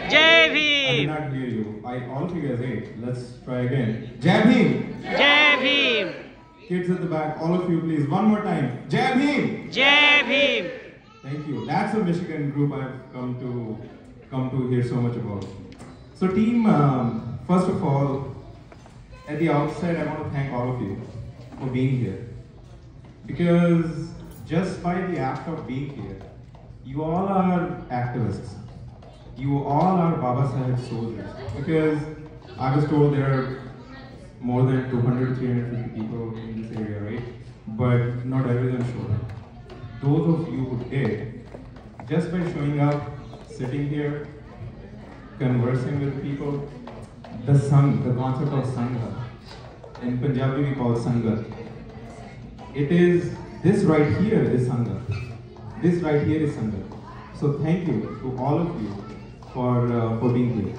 Jai I Bhim! did not hear you. All of you guys ate. Let's try again. Jai Bhim! Jai Bhim! Kids at the back, all of you please, one more time. Jai Bhim! Jai Bhim! Thank you. That's a Michigan group I've come to hear so much about. So team, first of all, at the outset, I want to thank all of you for being here. Because just by the act of being here, you all are activists. You all are Baba Saheb soldiers. Because I was told there are more than 200, 350 people in this area, right? But not everyone showed up. Those of you who did, just by showing up, sitting here, conversing with people, the concept of Sangha, in Punjabi we call Sangha. It is, this right here is Sangha. This right here is Sangha. So thank you to all of you for being here.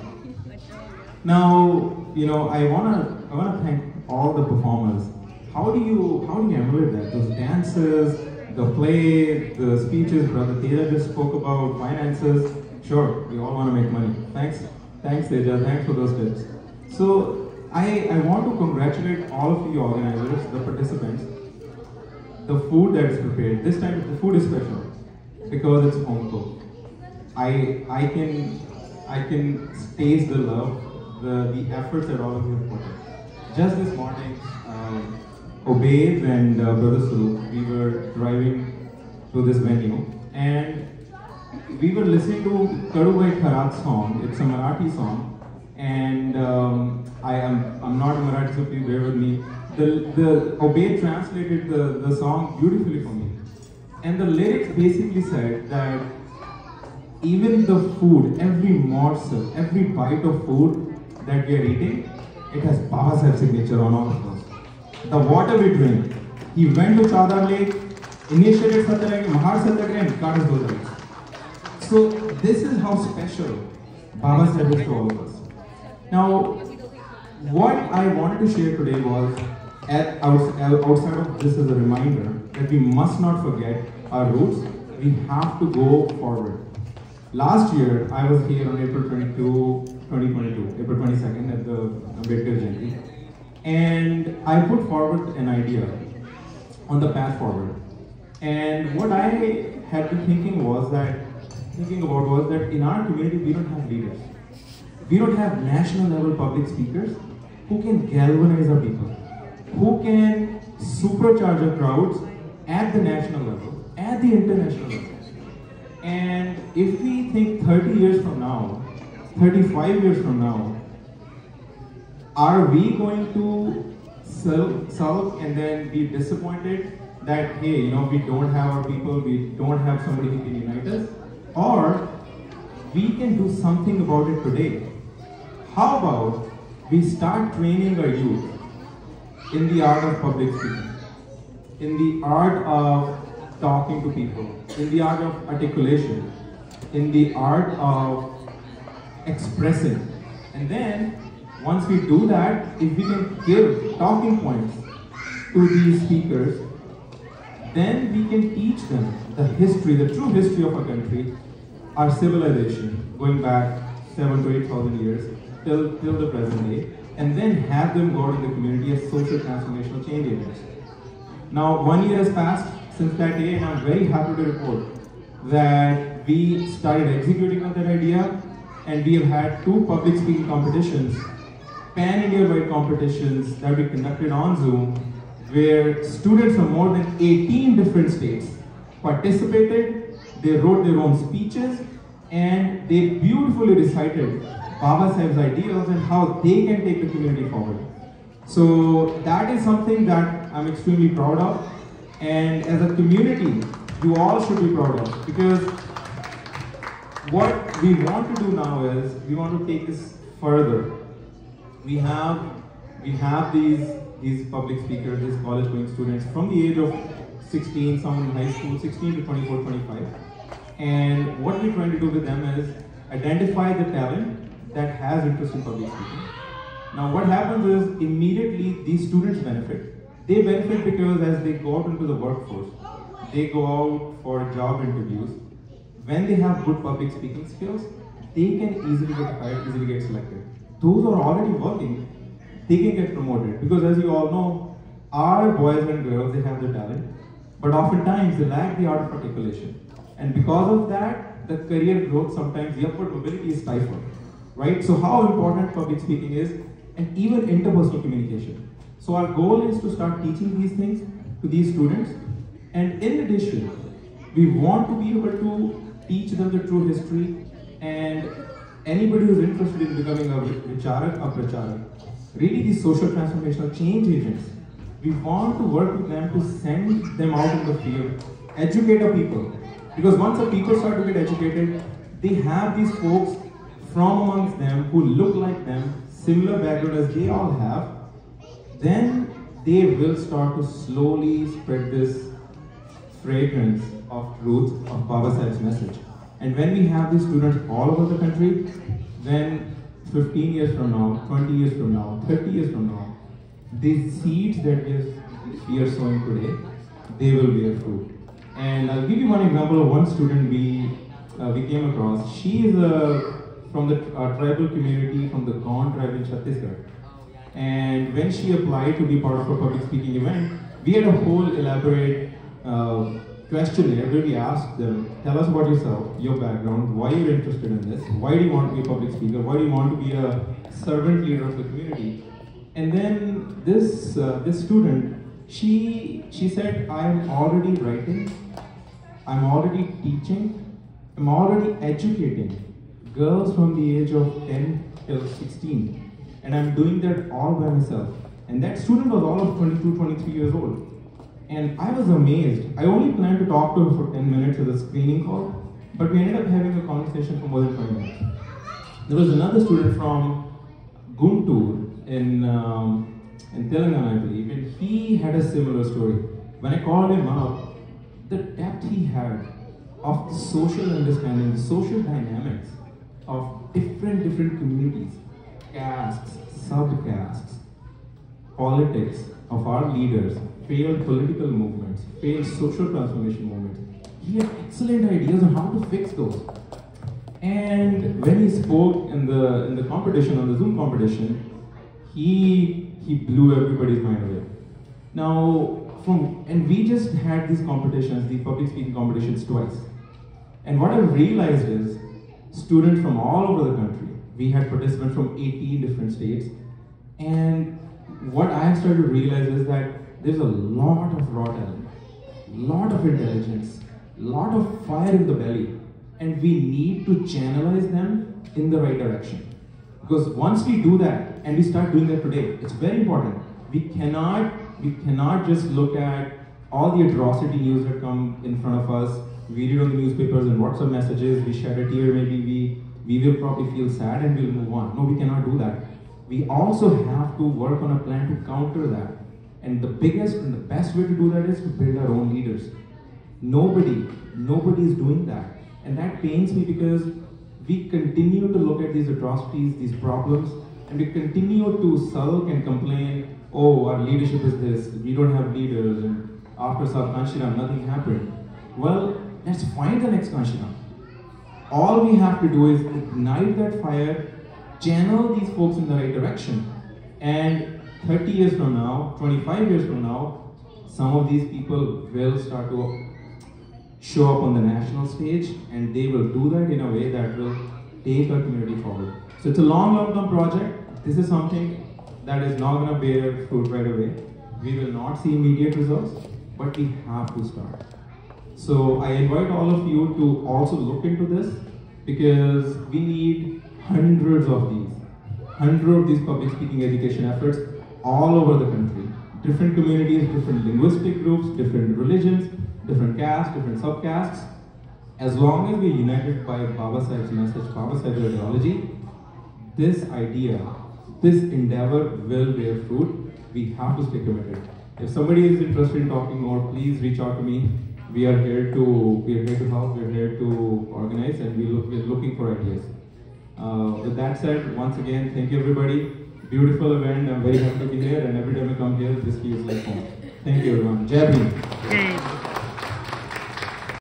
Now, I wanna thank all the performers. How do you emulate that? Those dances, the play, the speeches, Brother Teja just spoke about finances. Sure, we all want to make money. Thanks Teja, thanks for those tips. So I want to congratulate all of you organizers, the participants. The food that is prepared, this time the food is special because it's home cooked. I can taste the love, the efforts that all of you have put in. Just this morning, Obaid and Brother Surup, we were driving to this venue and we were listening to Kadu Bhai Kharat's song. It's a Marathi song, and I'm not a Marathi, so please bear with me. The Obaid translated the song beautifully for me, and the lyrics basically said that even the food, every morsel, every bite of food that we are eating, it has Baba Saheb's signature on all of those. The water we drink, he went to Chadar Lake, initiated Satyagraha, Mahar Satyagraha, and got his those rights. So this is how special Baba Saheb is to all of us. Now, what I wanted to share today was, outside of this as a reminder, that we must not forget our roots. We have to go forward. Last year, I was here on April 2022, April 22nd at the Ambedkar Jayanti, and I put forward an idea on the path forward. And what I had been thinking about was that in our community we don't have leaders. We don't have national level public speakers who can galvanize our people, who can supercharge our crowds at the national level, at the international level. And if we think 30 years from now, 35 years from now, are we going to sulk and then be disappointed that, hey, we don't have our people, we don't have somebody who can unite us? Or we can do something about it today. How about we start training our youth in the art of public speaking, in the art of talking to people, in the art of articulation, in the art of expressing. And then, once we do that, if we can give talking points to these speakers, then we can teach them the history, the true history of our country, our civilization, going back 7,000 to 8,000 years, till the present day, and then have them go out in the community as social transformational change agents. Now, 1 year has passed since that day, and I'm very happy to report that we started executing on that idea, and we have had 2 public speaking competitions, pan-India-wide competitions that we conducted on Zoom, where students from more than 18 different states participated. They wrote their own speeches, and they beautifully recited Baba Saheb's ideals and how they can take the community forward. So that is something that I'm extremely proud of, and as a community, you all should be proud of, because what we want to do now is, we want to take this further. We have these public speakers, these college-going students from the age of 16, some in high school, 16 to 24, 25. And what we're trying to do with them is identify the talent that has interest in public speaking. Now what happens is, immediately these students benefit. They benefit because as they go out into the workforce, they go out for job interviews. When they have good public speaking skills, they can easily get hired, easily get selected. Those who are already working, they can get promoted. Because as you all know, our boys and girls, they have the talent, but oftentimes they lack the art of articulation. And because of that, the career growth, sometimes the upward mobility is stifled. Right? So how important public speaking is, and even interpersonal communication. So our goal is to start teaching these things to these students. And in addition, we want to be able to teach them the true history, and anybody who's interested in becoming a vicharak, a pracharak, really these social transformational change agents, we want to work with them to send them out in the field, educate our people. Because once the people start to get educated, they have these folks from amongst them who look like them, similar background as they all have, then they will start to slowly spread this fragrance of truth of Baba Sahib's message. And when we have these students all over the country, then 15 years from now, 20 years from now, 30 years from now, these seeds that we are sowing today, they will bear fruit. And I'll give you one example of one student we came across. She is from the tribal community from the Gond tribe in Chhattisgarh. And when she applied to be part of a public speaking event, we had a whole elaborate questionnaire where we asked them, tell us about yourself, your background, why you're interested in this, why do you want to be a public speaker, why do you want to be a servant leader of the community. And then this student, she said, I'm already writing, I'm already teaching, I'm already educating girls from the age of 10 till 16. And I'm doing that all by myself. And that student was all of 22, 23 years old. And I was amazed. I only planned to talk to her for 10 minutes as a screening call, but we ended up having a conversation for more than 20 minutes. There was another student from Guntur in Telangana, I believe, and he had a similar story. When I called him up, the depth he had of the social understanding, the social dynamics of different communities, castes, subcastes, politics of our leaders, failed political movements, failed social transformation movements. He had excellent ideas on how to fix those. And when he spoke in the competition, on the Zoom competition, he blew everybody's mind away. Now, and we just had these competitions, the public speaking competitions twice. And what I realized is, students from all over the country, we had participants from 18 different states, and what I have started to realize is that there's a lot of raw talent, lot of intelligence, lot of fire in the belly, and we need to channelize them in the right direction. Because once we do that, and we start doing that today, it's very important. We cannot just look at all the atrocity news that come in front of us. We read on the newspapers and WhatsApp messages, we shed a tear, maybe we will probably feel sad and we'll move on. No, we cannot do that. We also have to work on a plan to counter that. And the biggest and the best way to do that is to build our own leaders. Nobody is doing that. And that pains me because we continue to look at these atrocities, these problems, and we continue to sulk and complain, oh, our leadership is this, we don't have leaders, and after South Kanshiram, nothing happened. Well, let's find the next Kanshiram. All we have to do is ignite that fire, channel these folks in the right direction, and 30 years from now, 25 years from now, some of these people will start to show up on the national stage, and they will do that in a way that will take our community forward. So it's a long-term project. This is something that is not going to bear fruit right away. We will not see immediate results, but we have to start. So I invite all of you to also look into this, because we need hundreds of these public speaking education efforts all over the country. Different communities, different linguistic groups, different religions, different castes, different subcastes. As long as we're united by Baba Sahib's message, Baba Sahib's ideology, this idea, this endeavor will bear fruit. We have to stay committed. If somebody is interested in talking more, please reach out to me. We are here to help, we are here to organize, and we're looking for ideas. With that said, once again, thank you everybody. Beautiful event, I'm very happy to be here, and every time I come here, this feels like home. Thank you everyone. Jai Bhim.